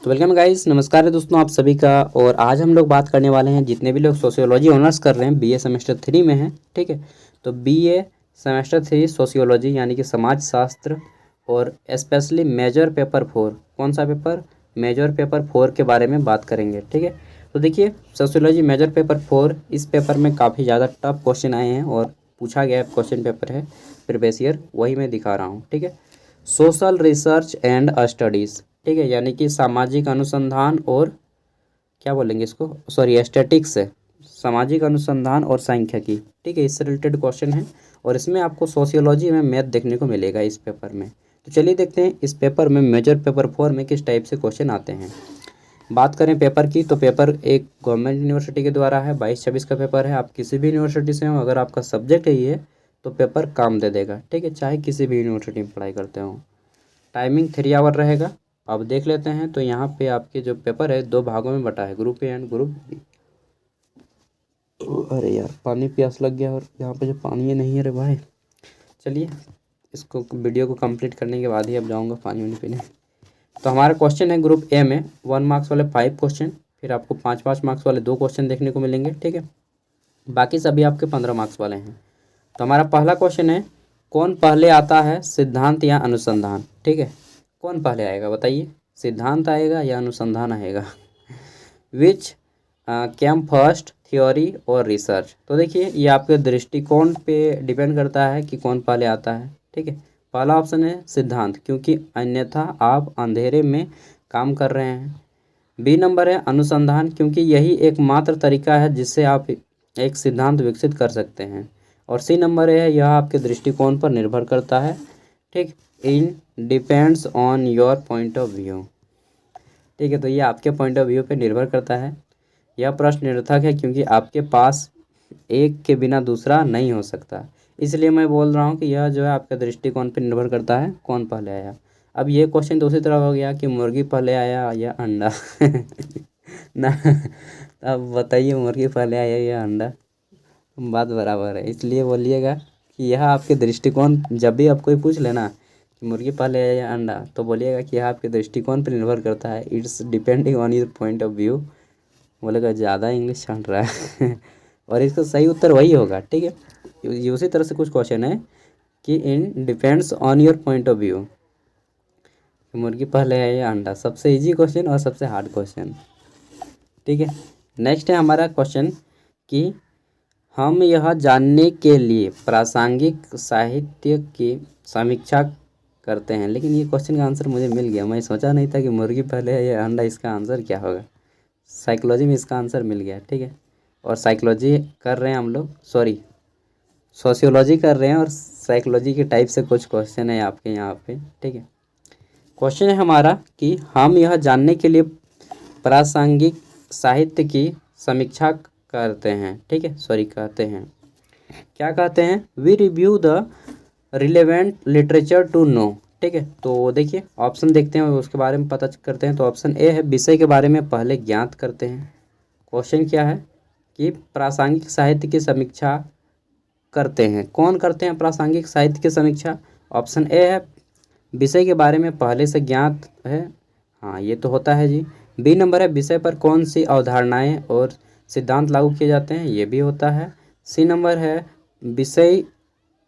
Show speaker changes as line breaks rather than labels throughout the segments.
तो welcome guys, नमस्कार है दोस्तों आप सभी का। और आज हम लोग बात करने वाले हैं, जितने भी लोग सोशियोलॉजी ऑनर्स कर रहे हैं, बीए सेमेस्टर 3 में हैं, ठीक है। तो बीए सेमेस्टर 3 सोशियोलॉजी यानी कि समाज शास्त्र, और स्पेशली मेजर पेपर 4, कौन सा पेपर, मेजर पेपर 4 के बारे में बात करेंगे, ठीक है। तो देखिए, सोशियोलॉजी मेजर पेपर 4, इस पेपर में काफ़ी ज़्यादा टफ क्वेश्चन आए हैं और पूछा गया क्वेश्चन पेपर है प्रीवियस ईयर, वही मैं दिखा रहा हूँ, ठीक है। सोशल रिसर्च एंड स्टडीज़, ठीक है, यानी कि सामाजिक अनुसंधान और क्या बोलेंगे इसको, सॉरी, एस्थेटिक्स है, सामाजिक अनुसंधान और सांख्यिकी, ठीक है, इससे रिलेटेड क्वेश्चन है। और इसमें आपको सोशियोलॉजी में मैथ देखने को मिलेगा इस पेपर में। तो चलिए देखते हैं इस पेपर में मेजर पेपर 4 में किस टाइप से क्वेश्चन आते हैं। बात करें पेपर की, तो पेपर एक गवर्नमेंट यूनिवर्सिटी के द्वारा है, 22-26 का पेपर है। आप किसी भी यूनिवर्सिटी से हो, अगर आपका सब्जेक्ट यही है तो पेपर काम दे देगा, ठीक है, चाहे किसी भी यूनिवर्सिटी में पढ़ाई करते हो। टाइमिंग 3 आवर रहेगा। अब देख लेते हैं, तो यहाँ पे आपके जो पेपर है 2 भागों में बटा है, group A and group B. अरे यार, पानी प्यास लग गया और यहाँ पे जो पानी है नहीं है रे भाई। चलिए, इसको वीडियो को कंप्लीट करने के बाद ही अब जाऊँगा पानी वानी पीने। तो हमारा क्वेश्चन है ग्रुप ए में 1 मार्क्स वाले 5 क्वेश्चन, फिर आपको 5-5 मार्क्स वाले 2 क्वेश्चन देखने को मिलेंगे, ठीक है। बाकी सभी आपके 15 मार्क्स वाले हैं। तो हमारा पहला क्वेश्चन है, कौन पहले आता है, सिद्धांत या अनुसंधान, ठीक है। कौन पहले आएगा बताइए, सिद्धांत आएगा या अनुसंधान आएगा। विच कैम फर्स्ट, थ्योरी और रिसर्च। तो देखिए, ये आपके दृष्टिकोण पे डिपेंड करता है कि कौन पहले आता है, ठीक है। पहला ऑप्शन है सिद्धांत, क्योंकि अन्यथा आप अंधेरे में काम कर रहे हैं। बी नंबर है अनुसंधान, क्योंकि यही एकमात्र तरीका है जिससे आप एक सिद्धांत विकसित कर सकते हैं। और सी नंबर है, यह आपके दृष्टिकोण पर निर्भर करता है, ठीक, it depends on your point of view, ठीक है। तो ये आपके पॉइंट ऑफ व्यू पे निर्भर करता है। यह प्रश्न निरर्थक है, क्योंकि आपके पास एक के बिना दूसरा नहीं हो सकता। इसलिए मैं बोल रहा हूँ कि यह जो है आपके दृष्टिकोण पे निर्भर करता है, कौन पहले आया। अब ये क्वेश्चन दूसरी तरह हो गया कि मुर्गी पहले आया या अंडा ना। अब बताइए, मुर्गी पहले आया या अंडा, बात बराबर है। इसलिए बोलिएगा कि यह आपके दृष्टिकोण, जब भी आप कोई पूछ लेना कि मुर्गी पहले आया या अंडा, तो बोलिएगा कि यह आपके दृष्टिकोण पर निर्भर करता है, it's depending on your point of view. बोलेगा ज़्यादा इंग्लिश छांट रहा है और इसका सही उत्तर वही होगा, ठीक है। उसी तरह से कुछ क्वेश्चन है कि it depends on your point of view, मुर्गी पहले है या अंडा, सबसे इजी क्वेश्चन और सबसे हार्ड क्वेश्चन, ठीक है। नेक्स्ट है हमारा क्वेश्चन कि हम यह जानने के लिए प्रासंगिक साहित्य की समीक्षा करते हैं। लेकिन ये क्वेश्चन का आंसर मुझे मिल गया, मैं सोचा नहीं था कि मुर्गी पहले है या अंडा, इसका आंसर क्या होगा। साइकोलॉजी में इसका आंसर मिल गया, ठीक है। और साइकोलॉजी कर रहे हैं हम लोग, सॉरी, सोशियोलॉजी कर रहे हैं और साइकोलॉजी के टाइप से कुछ क्वेश्चन है आपके यहाँ पे, ठीक है। क्वेश्चन है हमारा कि हम यह जानने के लिए प्रासंगिक साहित्य की समीक्षा करते हैं, ठीक है, सॉरी, कहते हैं, क्या कहते हैं, we review the relevant literature to know, ठीक है। तो देखिए, ऑप्शन देखते हैं और उसके बारे में पता करते हैं। तो ऑप्शन ए है, विषय के बारे में पहले ज्ञात करते हैं। क्वेश्चन क्या है कि प्रासंगिक साहित्य की समीक्षा करते हैं। कौन करते हैं प्रासंगिक साहित्य की समीक्षा? ऑप्शन ए है, विषय के बारे में पहले से ज्ञात है, हाँ ये तो होता है जी। बी नंबर है, विषय पर कौन सी अवधारणाएं और सिद्धांत लागू किए जाते हैं, ये भी होता है। सी नंबर है, विषय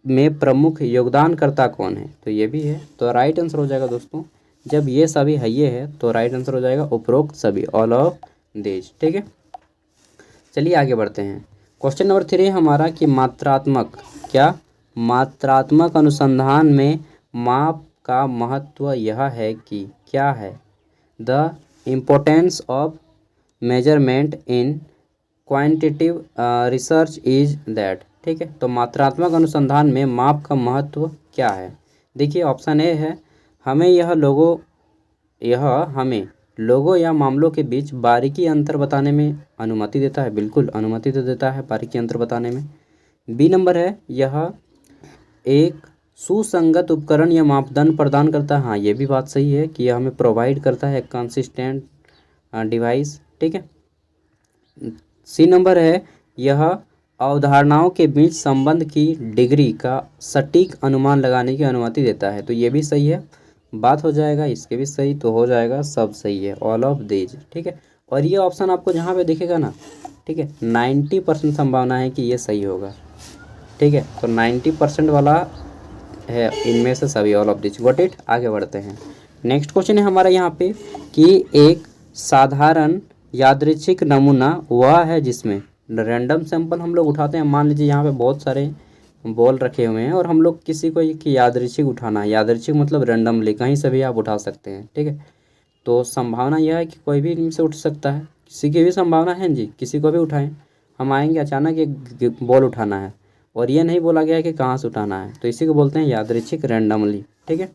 में प्रमुख योगदानकर्ता कौन है, तो ये भी है। तो राइट आंसर हो जाएगा दोस्तों, जब ये सभी है, ये है, तो राइट आंसर हो जाएगा उपरोक्त सभी, ऑल ऑफ दिस, ठीक है। चलिए आगे बढ़ते हैं। क्वेश्चन नंबर 3 हमारा कि मात्रात्मक, क्या, मात्रात्मक अनुसंधान में माप का महत्व यह है कि क्या है, the importance of measurement in quantitative research is that, ठीक है। तो मात्रात्मक अनुसंधान में माप का महत्व क्या है? देखिए, ऑप्शन ए है, यह हमें लोगों या मामलों के बीच बारीकी अंतर बताने में अनुमति देता है, बिल्कुल अनुमति तो देता है बारीकी अंतर बताने में। बी नंबर है, यह एक सुसंगत उपकरण या मापदंड प्रदान करता है, हाँ ये भी बात सही है कि यह हमें प्रोवाइड करता है कंसिस्टेंट डिवाइस, ठीक है। सी नंबर है, यह अवधारणाओं के बीच संबंध की डिग्री का सटीक अनुमान लगाने की अनुमति देता है, तो ये भी सही है। बात हो जाएगा, इसके भी सही, तो हो जाएगा सब सही है, ऑल ऑफ दीज। ठीक है, और ये ऑप्शन आपको जहाँ पे दिखेगा ना, ठीक है, 90% संभावना है कि ये सही होगा। ठीक है, तो 90% वाला है इनमें से सभी, all of this got it. आगे बढ़ते हैं। नेक्स्ट क्वेश्चन है हमारा यहाँ पे कि एक साधारण यादृच्छिक नमूना वह है जिसमें रैंडम सैंपल हम लोग उठाते हैं। मान लीजिए यहाँ पे बहुत सारे बॉल रखे हुए हैं और हम लोग किसी को एक यादृच्छिक उठाना है। यादृच्छिक मतलब रैंडमली, कहीं से भी आप उठा सकते हैं। ठीक है, तो संभावना यह है कि कोई भी इनसे उठ सकता है, किसी की भी संभावना है जी, किसी को भी उठाएं। हम आएंगे अचानक एक बॉल उठाना है और ये नहीं बोला गया है कि कहाँ से उठाना है, तो इसी को बोलते हैं यादृच्छिक, रैंडमली। ठीक है,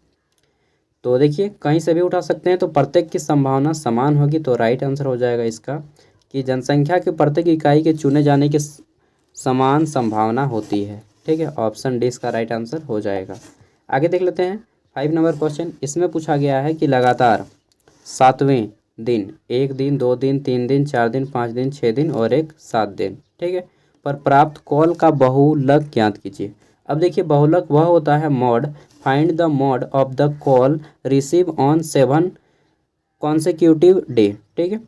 तो देखिए कहीं से भी उठा सकते हैं, तो प्रत्येक की संभावना समान होगी। तो राइट आंसर हो जाएगा इसका कि जनसंख्या की प्रत्येक इकाई के चुने जाने की समान संभावना होती है। ठीक है, ऑप्शन डी इसका राइट आंसर हो जाएगा। आगे देख लेते हैं 5 नंबर क्वेश्चन। इसमें पूछा गया है कि लगातार 7वें दिन, 1 दिन, 2 दिन, 3 दिन, 4 दिन, 5 दिन, 6 दिन और एक 7 दिन, ठीक है, पर प्राप्त कॉल का बहुलक ज्ञात कीजिए। अब देखिए बहुलक वह होता है mod, find the mod of the call receive on 7 consecutive day. ठीक है,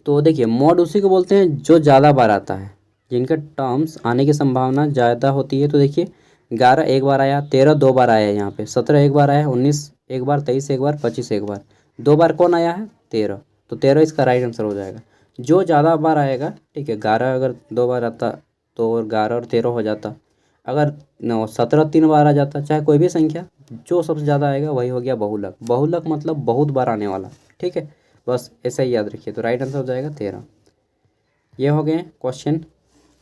तो देखिए मॉड उसी को बोलते हैं जो ज़्यादा बार आता है, जिनके टर्म्स आने की संभावना ज़्यादा होती है। तो देखिए 11 एक बार आया, 13 2 बार आया, यहाँ पे 17 एक बार आया, 19 एक बार, 23 एक बार, 25 एक बार, 2 बार कौन आया है? 13। तो 13 इसका राइट आंसर हो जाएगा। जो ज़्यादा बार आएगा, ठीक है, 11 अगर 2 बार आता तो 11 और 13 हो जाता। अगर 17 3 बार आ जाता, चाहे कोई भी संख्या, जो सबसे ज़्यादा आएगा वही हो गया बहुलक। बहुलक मतलब बहुत बार आने वाला। ठीक है, बस ऐसा ही याद रखिए। तो राइट आंसर हो जाएगा 13। ये हो गए क्वेश्चन।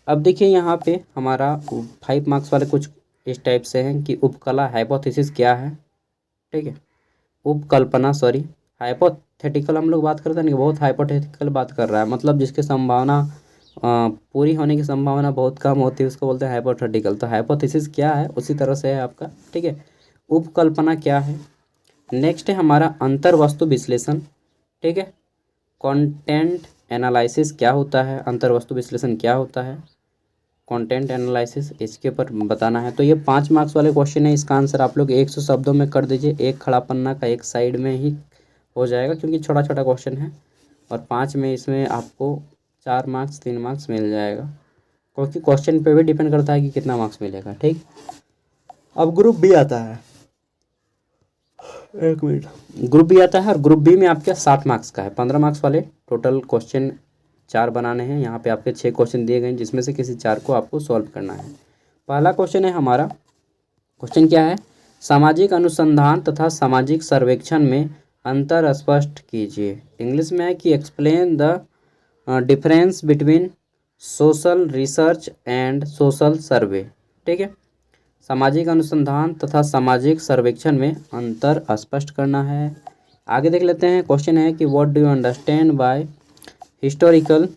अब देखिए यहाँ पे हमारा 5 मार्क्स वाले कुछ इस टाइप से हैं कि उपकला हाइपोथेसिस क्या है। ठीक है, उपकल्पना, सॉरी, हाइपोथेटिकल हम लोग बात करते हैं, नहीं, बहुत हाइपोथेटिकल बात कर रहा है, मतलब जिसकी संभावना पूरी होने की संभावना बहुत कम होती है, उसको बोलते हैं हाइपोथेटिकल। तो हाइपोथेसिस क्या है उसी तरह से है आपका। ठीक है, उपकल्पना क्या है। नेक्स्ट है हमारा अंतर वस्तु विश्लेषण। ठीक है, कंटेंट एनालिसिस क्या होता है, अंतर वस्तु विश्लेषण क्या होता है, कंटेंट एनालिसिस, इसके ऊपर बताना है। तो ये 5 मार्क्स वाले क्वेश्चन है। इसका आंसर आप लोग 100 शब्दों में कर दीजिए, एक खड़ा पन्ना का एक साइड में ही हो जाएगा, क्योंकि छोटा छोटा क्वेश्चन है। और 5 में इसमें आपको 4 मार्क्स 3 मार्क्स मिल जाएगा, क्योंकि क्वेश्चन पे भी डिपेंड करता है कि कितना मार्क्स मिलेगा। ठीक, अब ग्रुप बी आता है, एक मिनट, ग्रुप बी आता है, और ग्रुप बी में आपके 7 मार्क्स का है, 15 मार्क्स वाले टोटल क्वेश्चन 4 बनाने हैं। यहाँ पे आपके 6 क्वेश्चन दिए गए हैं, जिसमें से किसी 4 को आपको सॉल्व करना है। पहला क्वेश्चन है हमारा, क्वेश्चन क्या है, सामाजिक अनुसंधान तथा सामाजिक सर्वेक्षण में अंतर स्पष्ट कीजिए। इंग्लिश में है कि explain the difference between social research and social survey. ठीक है, सामाजिक अनुसंधान तथा सामाजिक सर्वेक्षण में अंतर स्पष्ट करना है। आगे देख लेते हैं, क्वेश्चन है कि what do you understand by historical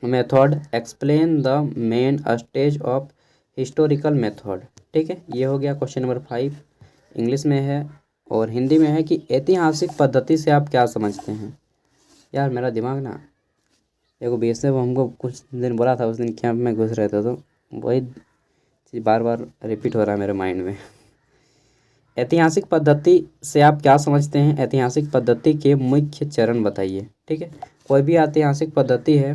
method, explain the main stage of historical method. ठीक है, ये हो गया क्वेश्चन नंबर 5। इंग्लिश में है और हिंदी में है कि ऐतिहासिक पद्धति से आप क्या समझते हैं। यार मेरा दिमाग ना, एगो बीएसएफ हमको कुछ दिन बोला था, उस दिन कैंप में घुस रहे थे, तो वही चीज़ बार बार रिपीट हो रहा है मेरे माइंड में। ऐतिहासिक पद्धति से आप क्या समझते हैं, ऐतिहासिक पद्धति के मुख्य चरण बताइए। ठीक है, कोई भी ऐतिहासिक पद्धति है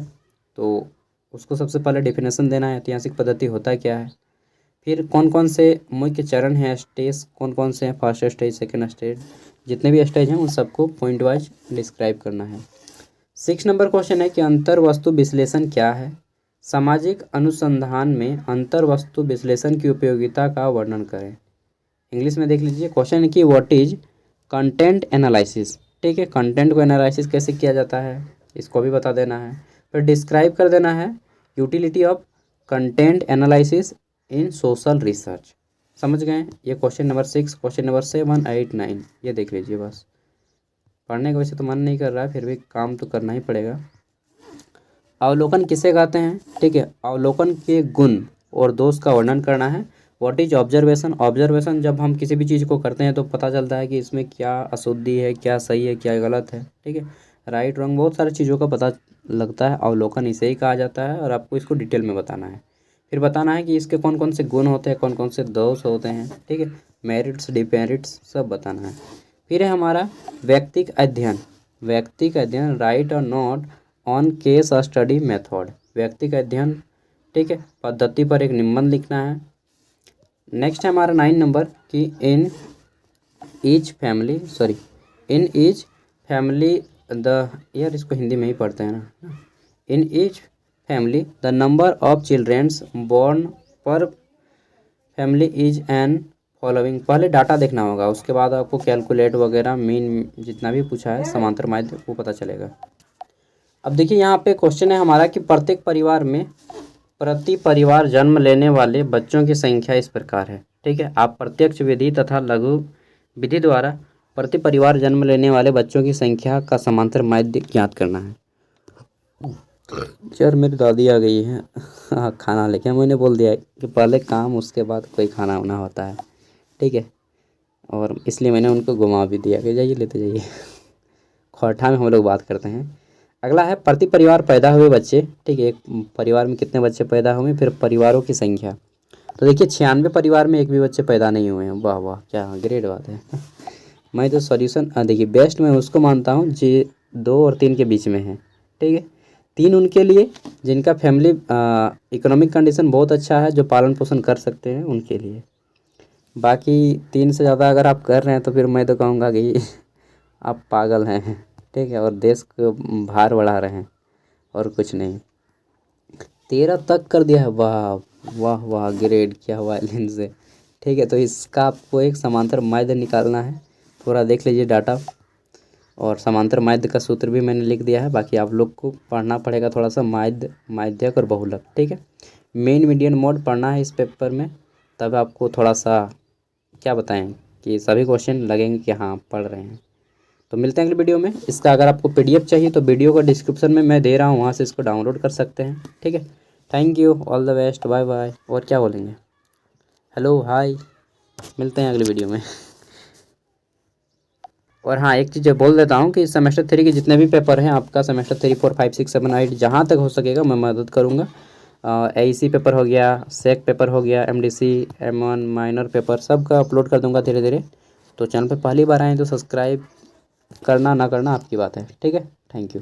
तो उसको सबसे पहले डेफिनेशन देना है, ऐतिहासिक पद्धति होता क्या है, फिर कौन कौन से मुख्य चरण हैं, स्टेज कौन कौन से हैं, फर्स्ट स्टेज, सेकंड स्टेज, जितने भी स्टेज हैं उन सबको पॉइंट वाइज डिस्क्राइब करना है। 6 नंबर क्वेश्चन है कि अंतर वस्तु विश्लेषण क्या है। सामाजिक अनुसंधान में अंतर वस्तु विश्लेषण की उपयोगिता का वर्णन करें। इंग्लिश में देख लीजिए, क्वेश्चन है कि व्हाट इज कंटेंट एनालिसिस। ठीक है, कंटेंट को एनालिसिस कैसे किया जाता है इसको भी बता देना है। फिर डिस्क्राइब कर देना है utility of content analysis in social research. समझ गए, ये क्वेश्चन नंबर 6। क्वेश्चन नंबर 7, 8, 9 ये देख लीजिए। बस पढ़ने का वैसे तो मन नहीं कर रहा है, फिर भी काम तो करना ही पड़ेगा। अवलोकन किसे कहते हैं। ठीक है, अवलोकन के गुण और दोष का वर्णन करना है। What is observation. ऑब्जर्वेशन जब हम किसी भी चीज़ को करते हैं तो पता चलता है कि इसमें क्या अशुद्धि है, क्या सही है, क्या गलत है। ठीक है, राइट रॉन्ग बहुत सारी चीज़ों का पता लगता है, अवलोकन इसे ही कहा जाता है, और आपको इसको डिटेल में बताना है। फिर बताना है कि इसके कौन कौन से गुण होते हैं, कौन कौन से दोष होते हैं, ठीक है, मेरिट्स डिमेरिट्स सब बताना है। फिर है हमारा व्यक्तिक अध्ययन, व्यक्तिक अध्ययन राइट और note on case study method, व्यक्तिक अध्ययन, ठीक है, पद्धति पर एक निबंध लिखना है। नेक्स्ट है हमारा 9 नंबर कि इन ईच फैमिली द, यार इसको हिंदी में ही पढ़ते हैं ना, in each family the number of childrens born per family is in following. पहले डाटा देखना होगा, उसके बाद आपको कैलकुलेट वगैरह मीन जितना भी पूछा है समांतर माध्य वो पता चलेगा। अब देखिए यहाँ पे क्वेश्चन है हमारा कि प्रत्येक परिवार में प्रति परिवार जन्म लेने वाले बच्चों की संख्या इस प्रकार है, ठीक है। आप प्रत्यक्ष विधि तथा लघु विधि द्वारा प्रति परिवार जन्म लेने वाले बच्चों की संख्या का समांतर माध्य ज्ञात करना है। यार मेरी दादी आ गई है हाँ खाना लेके, मैंने बोल दिया कि पहले काम उसके बाद कोई खाना वाना होता है, ठीक है, और इसलिए मैंने उनको घुमा भी दिया कि जाइए लेते जाइए खोरठा में हम लोग बात करते हैं। अगला है प्रति परिवार पैदा हुए बच्चे, ठीक है, एक परिवार में कितने बच्चे पैदा हुए, फिर परिवारों की संख्या। तो देखिए 96 परिवार में एक भी बच्चे पैदा नहीं हुए हैं, वाह वाह क्या ग्रेट बात है मैं तो सॉल्यूशन देखिए बेस्ट मैं उसको मानता हूँ जो 2 और 3 के बीच में है, ठीक है। 3 उनके लिए जिनका फैमिली इकोनॉमिक कंडीशन बहुत अच्छा है, जो पालन पोषण कर सकते हैं उनके लिए। बाकी 3 से ज़्यादा अगर आप कर रहे हैं तो फिर मैं तो कहूँगा कि आप पागल हैं, ठीक है, और देश को भार बढ़ा रहे हैं और कुछ नहीं। 13 तक कर दिया है, वाह वाह वाह ग्रेड क्या हुआ से, ठीक है। तो इसका आपको एक समांतर माध्य निकालना है, थोड़ा देख लीजिए डाटा, और समांतर माध्य का सूत्र भी मैंने लिख दिया है। बाकी आप लोग को पढ़ना पड़ेगा थोड़ा सा माध्य, माध्यक और बहुलक, ठीक है। मेन मीडियन मोड पढ़ना है इस पेपर में, तब आपको थोड़ा सा क्या बताएं कि सभी क्वेश्चन लगेंगे कि हाँ पढ़ रहे हैं। तो मिलते हैं अगले वीडियो में। इसका अगर आपको पीडीएफ चाहिए तो वीडियो का डिस्क्रिप्शन में मैं दे रहा हूँ, वहाँ से इसको डाउनलोड कर सकते हैं, ठीक है। Thank you, all the best, bye bye. और क्या बोलेंगे, हेलो हाय, मिलते हैं अगले वीडियो में। और हाँ एक चीज़ बोल देता हूँ कि सेमेस्टर 3 के जितने भी पेपर हैं आपका, सेमेस्टर 3, 4, 5, 6, 7, 8 जहाँ तक हो सकेगा मैं मदद करूँगा। एईसी पेपर हो गया, सेक पेपर हो गया, एमडीसी, M1 माइनर पेपर सब का अपलोड कर दूँगा धीरे धीरे। तो चैनल पे पहली बार आए तो सब्सक्राइब करना ना करना आपकी बात है, ठीक है। Thank you.